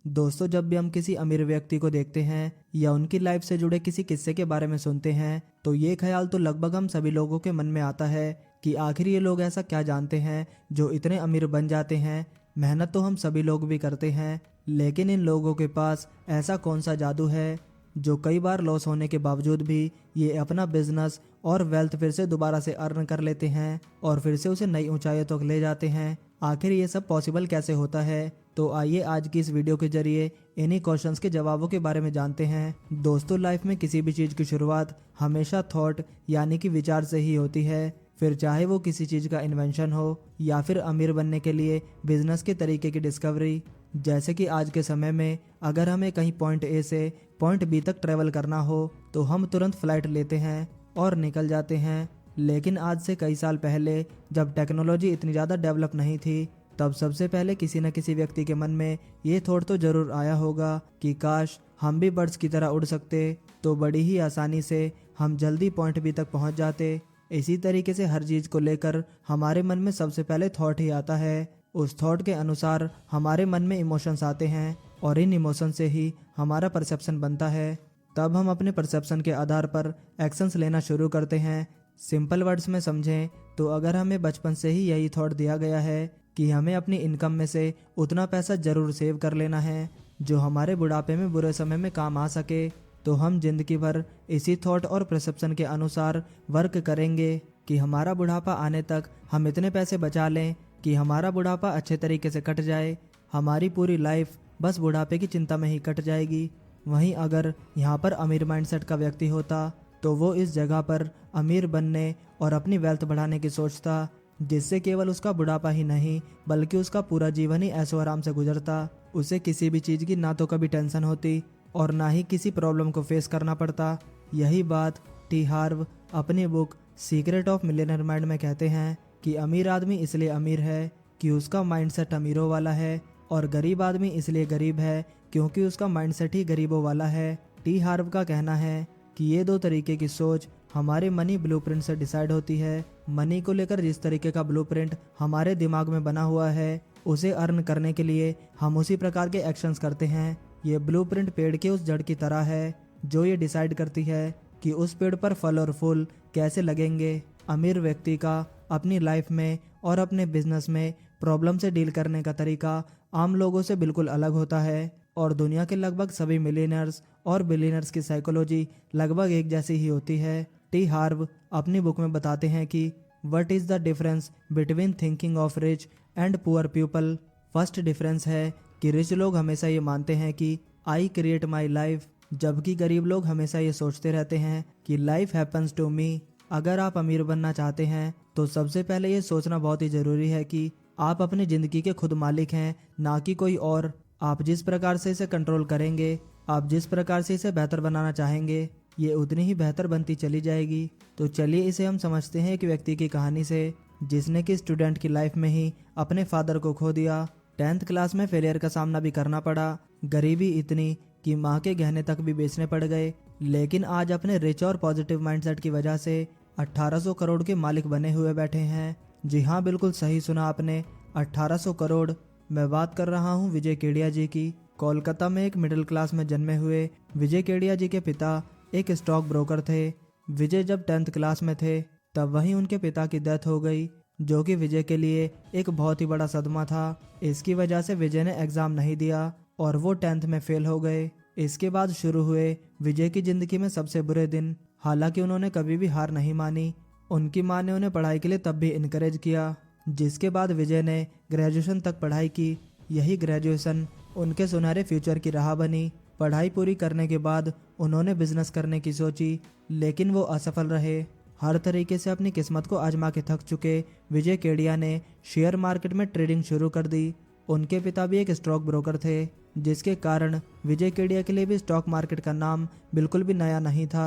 दोस्तों, जब भी हम किसी अमीर व्यक्ति को देखते हैं या उनकी लाइफ से जुड़े किसी किस्से के बारे में सुनते हैं तो ये ख्याल तो लगभग हम सभी लोगों के मन में आता है कि आखिर ये लोग ऐसा क्या जानते हैं जो इतने अमीर बन जाते हैं। मेहनत तो हम सभी लोग भी करते हैं, लेकिन इन लोगों के पास ऐसा कौन सा जादू है जो कई बार लॉस होने के बावजूद भी ये अपना बिजनेस और वेल्थ फिर से दोबारा से अर्न कर लेते हैं और फिर से उसे नई ऊंचाइयों तक ले जाते हैं। आखिर ये सब पॉसिबल कैसे होता है? तो आइए आज की इस वीडियो के जरिए इन्हीं क्वेश्चंस के जवाबों के बारे में जानते हैं। दोस्तों, लाइफ में किसी भी चीज़ की शुरुआत हमेशा थॉट यानी कि विचार से ही होती है। फिर चाहे वो किसी चीज़ का इन्वेंशन हो या फिर अमीर बनने के लिए बिजनेस के तरीके की डिस्कवरी। जैसे कि आज के समय में अगर हमें कहीं पॉइंट ए से पॉइंट बी तक ट्रेवल करना हो तो हम तुरंत फ्लाइट लेते हैं और निकल जाते हैं। लेकिन आज से कई साल पहले जब टेक्नोलॉजी इतनी ज़्यादा डेवलप नहीं थी, तब सबसे पहले किसी न किसी व्यक्ति के मन में ये थॉट तो जरूर आया होगा कि काश हम भी बर्ड्स की तरह उड़ सकते तो बड़ी ही आसानी से हम जल्दी पॉइंट बी तक पहुंच जाते। इसी तरीके से हर चीज़ को लेकर हमारे मन में सबसे पहले थॉट ही आता है। उस थॉट के अनुसार हमारे मन में इमोशंस आते हैं और इन इमोशन से ही हमारा परसेप्शन बनता है। तब हम अपने परसेप्शन के आधार पर एक्शंस लेना शुरू करते हैं। सिंपल वर्ड्स में समझें तो अगर हमें बचपन से ही यही थॉट दिया गया है कि हमें अपनी इनकम में से उतना पैसा जरूर सेव कर लेना है जो हमारे बुढ़ापे में बुरे समय में काम आ सके, तो हम जिंदगी भर इसी थॉट और परसेप्शन के अनुसार वर्क करेंगे कि हमारा बुढ़ापा आने तक हम इतने पैसे बचा लें कि हमारा बुढ़ापा अच्छे तरीके से कट जाए। हमारी पूरी लाइफ बस बुढ़ापे की चिंता में ही कट जाएगी। वहीं अगर यहाँ पर अमीर माइंडसेट का व्यक्ति होता तो वो इस जगह पर अमीर बनने और अपनी वेल्थ बढ़ाने की सोचता, जिससे केवल उसका बुढ़ापा ही नहीं बल्कि उसका पूरा जीवन ही ऐशो आराम से गुजरता। उसे किसी भी चीज़ की ना तो कभी टेंशन होती और ना ही किसी प्रॉब्लम को फेस करना पड़ता। यही बात टी हार्व अपनी book secret of millionaire mind में कहते हैं कि अमीर आदमी इसलिए अमीर है कि उसका माइंडसेट अमीरों वाला है और गरीब आदमी इसलिए गरीब है क्योंकि उसका माइंडसेट ही गरीबों वाला है। टी हार्व का कहना है कि ये दो तरीके की सोच हमारे मनी ब्लूप्रिंट से डिसाइड होती है। मनी को लेकर जिस तरीके का ब्लूप्रिंट हमारे दिमाग में बना हुआ है उसे अर्न करने के लिए हम उसी प्रकार के एक्शंस करते हैं। ये ब्लूप्रिंट पेड़ के उस जड़ की तरह है जो ये डिसाइड करती है कि उस पेड़ पर फल और फूल कैसे लगेंगे। अमीर व्यक्ति का अपनी लाइफ में और अपने बिजनेस में प्रॉब्लम से डील करने का तरीका आम लोगों से बिल्कुल अलग होता है और दुनिया के लगभग सभी मिलियनर्स और बिलियनर्स की साइकोलॉजी लगभग एक जैसी ही होती है। टी हार्व अपनी बुक में बताते हैं कि what is the difference between thinking of rich and poor people. First difference है कि रिच लोग हमेशा ये मानते हैं कि आई क्रिएट माई लाइफ, जबकि गरीब लोग हमेशा ये सोचते रहते हैं कि लाइफ हैपन्स टू मी। अगर आप अमीर बनना चाहते हैं तो सबसे पहले ये सोचना बहुत ही ज़रूरी है कि आप अपनी ज़िंदगी के खुद मालिक हैं, ना कि कोई और। आप जिस प्रकार से इसे कंट्रोल करेंगे, आप जिस प्रकार से इसे बेहतर बनाना चाहेंगे, ये उतनी ही बेहतर बनती चली जाएगी। तो चलिए इसे हम समझते हैं एक व्यक्ति की कहानी से जिसने कि स्टूडेंट की लाइफ में ही अपने फादर को खो दिया। 10th क्लास में फेलियर का सामना भी करना पड़ा। गरीबी इतनी कि माँ के गहने तक भी बेचने पड़ गए, लेकिन आज अपने रिच और पॉजिटिव माइंडसेट की वजह से 1800 करोड़ के मालिक बने हुए बैठे हैं। जी हाँ, बिल्कुल सही सुना आपने, 1800 करोड़। मैं बात कर रहा हूँ विजय केडिया जी की। कोलकाता में एक मिडिल क्लास में जन्मे हुए विजय केडिया जी के पिता एक स्टॉक ब्रोकर थे। विजय जब 10th क्लास में थे तब वहीं उनके पिता की डेथ हो गई, जो कि विजय के लिए एक बहुत ही बड़ा सदमा था। इसकी वजह से विजय ने एग्ज़ाम नहीं दिया और वो 10th में फेल हो गए। इसके बाद शुरू हुए विजय की ज़िंदगी में सबसे बुरे दिन। हालांकि उन्होंने कभी भी हार नहीं मानी। उनकी माँ ने उन्हें पढ़ाई के लिए तब भी इनकरेज किया। जिसके बाद विजय ने ग्रेजुएशन तक पढ़ाई की। यही ग्रेजुएशन उनके सुनहरे फ्यूचर की राह बनी। पढ़ाई पूरी करने के बाद उन्होंने बिजनेस करने की सोची, लेकिन वो असफल रहे। हर तरीके से अपनी किस्मत को आजमा के थक चुके विजय केडिया ने शेयर मार्केट में ट्रेडिंग शुरू कर दी। उनके पिता भी एक स्टॉक ब्रोकर थे, जिसके कारण विजय केडिया के लिए भी स्टॉक मार्केट का नाम बिल्कुल भी नया नहीं था।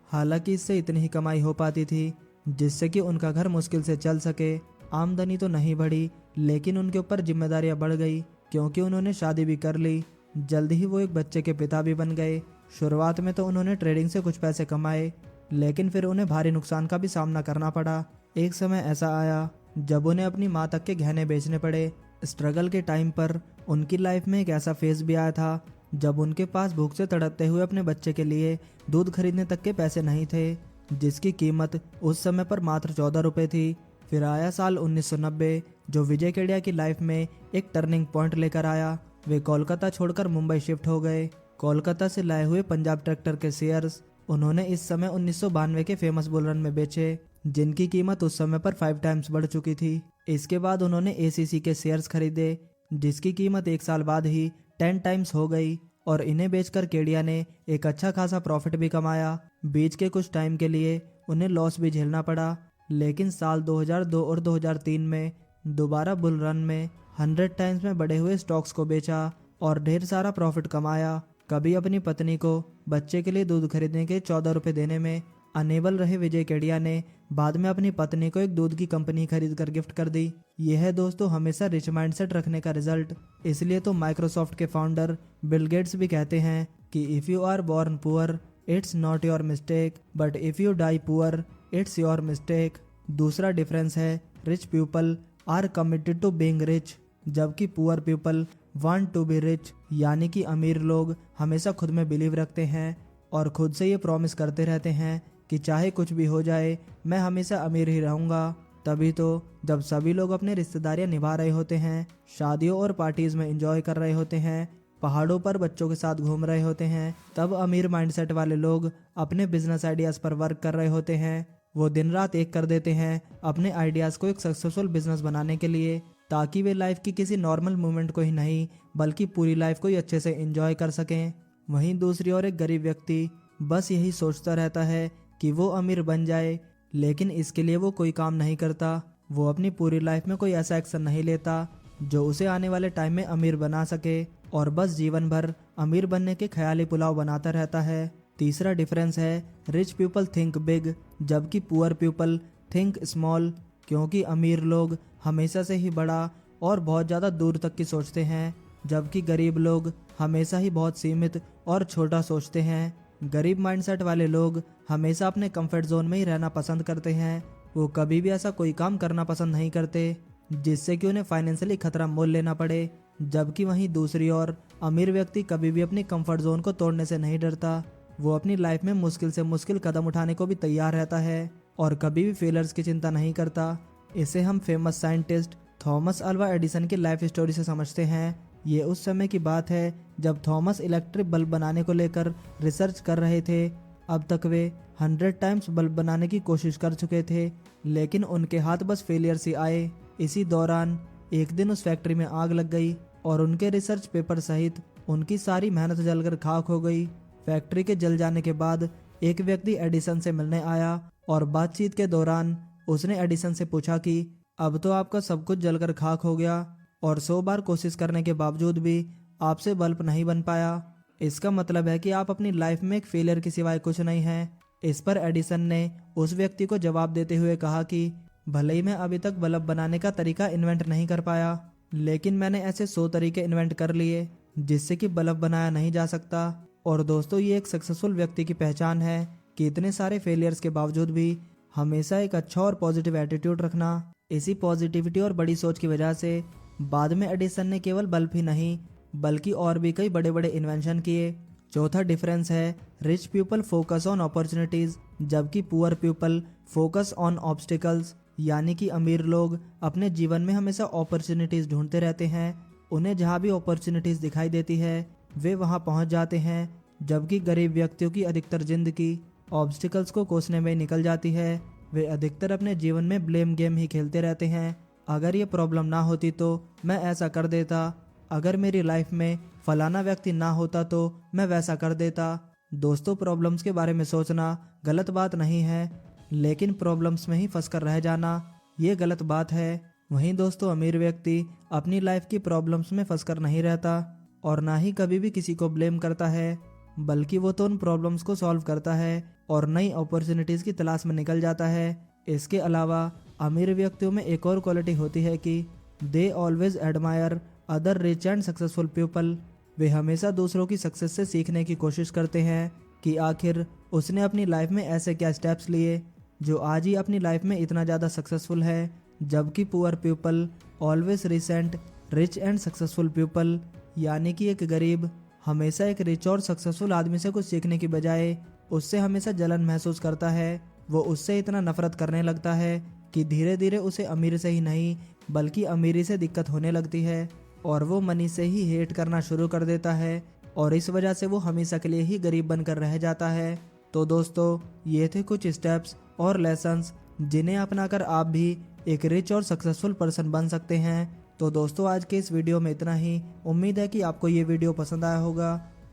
हालांकि इससे इतनी ही कमाई हो पाती थी जिससे कि उनका घर मुश्किल से चल सके। आमदनी तो नहीं बढ़ी, लेकिन उनके ऊपर जिम्मेदारियां बढ़ गई क्योंकि उन्होंने शादी भी कर ली। जल्द ही वो एक बच्चे के पिता भी बन गए। शुरुआत में तो उन्होंने ट्रेडिंग से कुछ पैसे कमाए, लेकिन फिर उन्हें भारी नुकसान का भी सामना करना पड़ा। एक समय ऐसा आया जब उन्हें अपनी माँ तक के गहने बेचने पड़े। स्ट्रगल के टाइम पर उनकी लाइफ में एक ऐसा फेज भी आया था जब उनके पास भूख से तड़पते हुए अपने बच्चे के लिए दूध खरीदने तक के पैसे नहीं थे, जिसकी कीमत उस समय पर मात्र 14 रुपये थी। फिर आया साल 1990, जो विजय केडिया की लाइफ में एक टर्निंग पॉइंट लेकर आया। वे कोलकाता छोड़कर मुंबई शिफ्ट हो गए। कोलकाता से लाए हुए पंजाब ट्रैक्टर के शेयर्स उन्होंने इस समय 1992 के फेमस बुल रन में बेचे, जिनकी कीमत उस समय पर 5 टाइम्स बढ़ चुकी थी। इसके बाद उन्होंने एसीसी के शेयर्स खरीदे, जिसकी कीमत 1 साल बाद ही 10 टाइम्स हो गई और इन्हें बेचकर केडिया ने एक अच्छा खासा प्रॉफिट भी कमाया। बीच के कुछ टाइम के लिए उन्हें लॉस भी झेलना पड़ा, लेकिन साल 2002 और 2003 में दोबारा बुल रन में 100 टाइम्स में बढ़े हुए स्टॉक्स को बेचा और ढेर सारा प्रॉफिट कमाया। कभी अपनी पत्नी को बच्चे के लिए दूध खरीदने के 14 रुपये देने में अनेबल रहे विजय केडिया ने बाद में अपनी पत्नी को एक दूध की कंपनी खरीद कर गिफ्ट कर दी। यह है दोस्तों हमेशा रिच माइंडसेट रखने का रिजल्ट। इसलिए तो माइक्रोसॉफ्ट के फाउंडर बिल गेट्स भी कहते हैं कि if you are born poor it's not your mistake, but if you die poor it's your mistake. दूसरा डिफरेंस है rich people are committed to being rich, जबकि poor people want to be rich, यानी कि अमीर लोग हमेशा खुद में बिलीव रखते हैं और खुद से ये प्रॉमिस करते रहते हैं कि चाहे कुछ भी हो जाए मैं हमेशा अमीर ही रहूँगा। तभी तो जब सभी लोग अपने रिश्तेदारियां निभा रहे होते हैं, शादियों और पार्टीज़ में एंजॉय कर रहे होते हैं, पहाड़ों पर बच्चों के साथ घूम रहे होते हैं, तब अमीर माइंडसेट वाले लोग अपने बिजनेस आइडियाज़ पर वर्क कर रहे होते हैं। वो दिन रात एक कर देते हैं अपने आइडियाज़ को एक सक्सेसफुल बिजनेस बनाने के लिए, ताकि वे लाइफ की किसी नॉर्मल मोमेंट को ही नहीं बल्कि पूरी लाइफ को ही अच्छे से एंजॉय कर सकें। वहीं दूसरी ओर एक गरीब व्यक्ति बस यही सोचता रहता है कि वो अमीर बन जाए, लेकिन इसके लिए वो कोई काम नहीं करता। वो अपनी पूरी लाइफ में कोई ऐसा एक्शन नहीं लेता जो उसे आने वाले टाइम में अमीर बना सके और बस जीवन भर अमीर बनने के ख्याली पुलाव बनाता रहता है। तीसरा डिफरेंस है रिच पीपल थिंक बिग, जबकि पुअर पीपल थिंक स्मॉल, क्योंकि अमीर लोग हमेशा से ही बड़ा और बहुत ज़्यादा दूर तक की सोचते हैं, जबकि गरीब लोग हमेशा ही बहुत सीमित और छोटा सोचते हैं। गरीब माइंडसेट वाले लोग हमेशा अपने कंफर्ट जोन में ही रहना पसंद करते हैं। वो कभी भी ऐसा कोई काम करना पसंद नहीं करते जिससे कि उन्हें फाइनेंशियली खतरा मोल लेना पड़े, जबकि वहीं दूसरी ओर अमीर व्यक्ति कभी भी अपनी कंफर्ट जोन को तोड़ने से नहीं डरता। वो अपनी लाइफ में मुश्किल से मुश्किल कदम उठाने को भी तैयार रहता है और कभी भी फेलर्स की चिंता नहीं करता। इसे हम famous scientist Thomas Alva Edison की लाइफ स्टोरी से समझते हैं। ये उस समय की बात है जब थॉमस इलेक्ट्रिक बल्ब बनाने को लेकर रिसर्च कर रहे थे। अब तक वे 100 टाइम्स बल्ब बनाने की कोशिश कर चुके थे, लेकिन उनके हाथ बस फेलियर से आए। इसी दौरान एक दिन उस फैक्ट्री में आग लग गई और उनके रिसर्च पेपर सहित उनकी सारी मेहनत जलकर खाक हो गई। फैक्ट्री के जल जाने के बाद एक व्यक्ति एडिसन से मिलने आया और बातचीत के दौरान उसने एडिसन से पूछा कि अब तो आपका सब कुछ जलकर खाक हो गया और 100 बार कोशिश करने के बावजूद भी आपसे बल्ब नहीं बन पाया। इसका मतलब है कि आप अपनी लाइफ में एक फेलियर के सिवाय कुछ नहीं हैं। इस पर एडिसन ने उस व्यक्ति को जवाब देते हुए कहा कि भले ही मैं अभी तक बल्ब बनाने का तरीका इन्वेंट नहीं कर पाया, लेकिन मैंने ऐसे 100 तरीके इन्वेंट कर लिए जिससे कि बल्ब बनाया नहीं जा सकता। और दोस्तों ये एक सक्सेसफुल व्यक्ति की पहचान है कि इतने सारे फेलियर्स के बावजूद भी हमेशा एक अच्छा और पॉजिटिव एटीट्यूड रखना। इसी पॉजिटिविटी और बड़ी सोच की वजह से बाद में एडिसन ने केवल बल्ब ही नहीं बल्कि और भी कई बड़े बड़े इन्वेंशन किए। चौथा डिफरेंस है rich people focus on opportunities, जबकि poor people focus on obstacles, यानी कि अमीर लोग अपने जीवन में हमेशा अपॉर्चुनिटीज ढूंढते रहते हैं। उन्हें जहाँ भी अपॉर्चुनिटीज दिखाई देती है वे वहाँ पहुँच जाते हैं, जबकि गरीब व्यक्तियों की अधिकतर जिंदगी ऑब्स्टिकल्स को कोसने में निकल जाती है। वे अधिकतर अपने जीवन में ब्लेम गेम ही खेलते रहते हैं। अगर ये प्रॉब्लम ना होती तो मैं ऐसा कर देता, अगर मेरी लाइफ में फलाना व्यक्ति ना होता तो मैं वैसा कर देता। दोस्तों प्रॉब्लम्स के बारे में सोचना गलत बात नहीं है, लेकिन प्रॉब्लम्स में ही फंस कर रह जाना ये गलत बात है। वहीं दोस्तों अमीर व्यक्ति अपनी लाइफ की प्रॉब्लम्स में फंस कर नहीं रहता और ना ही कभी भी किसी को ब्लेम करता है, बल्कि वो तो उन प्रॉब्लम्स को सॉल्व करता है और नई अपॉर्चुनिटीज़ की तलाश में निकल जाता है। इसके अलावा अमीर व्यक्तियों में एक और क्वालिटी होती है कि they always admire other rich and successful people. वे हमेशा दूसरों की सक्सेस से सीखने की कोशिश करते हैं कि आखिर उसने अपनी लाइफ में ऐसे क्या स्टेप्स लिए जो आज ही अपनी लाइफ में इतना ज़्यादा सक्सेसफुल है, जबकि poor people always recent rich and successful people, यानी कि एक गरीब हमेशा एक रिच और सक्सेसफुल आदमी से कुछ सीखने की बजाय उससे हमेशा जलन महसूस करता है। वो उससे इतना नफरत करने लगता है कि धीरे धीरे उसे अमीर से ही नहीं बल्कि अमीरी से दिक्कत होने लगती है और वो मनी से ही हेट करना शुरू कर देता है और इस वजह से वो हमेशा के लिए ही गरीब बनकर रह जाता है। तो दोस्तों, ये थे कुछ स्टेप्स और लेसन्स जिन्हें अपनाकर आप भी एक रिच और सक्सेसफुल पर्सन बन सकते हैं। तो दोस्तों, आज के इस वीडियो में इतना ही। उम्मीद है कि आपको ये वीडियो पसंद आया होगा।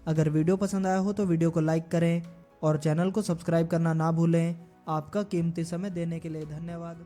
अगर वीडियो पसंद आया हो तो वीडियो को लाइक करें और चैनल को सब्सक्राइब करना ना भूलें। आपका कीमती समय देने के लिए धन्यवाद।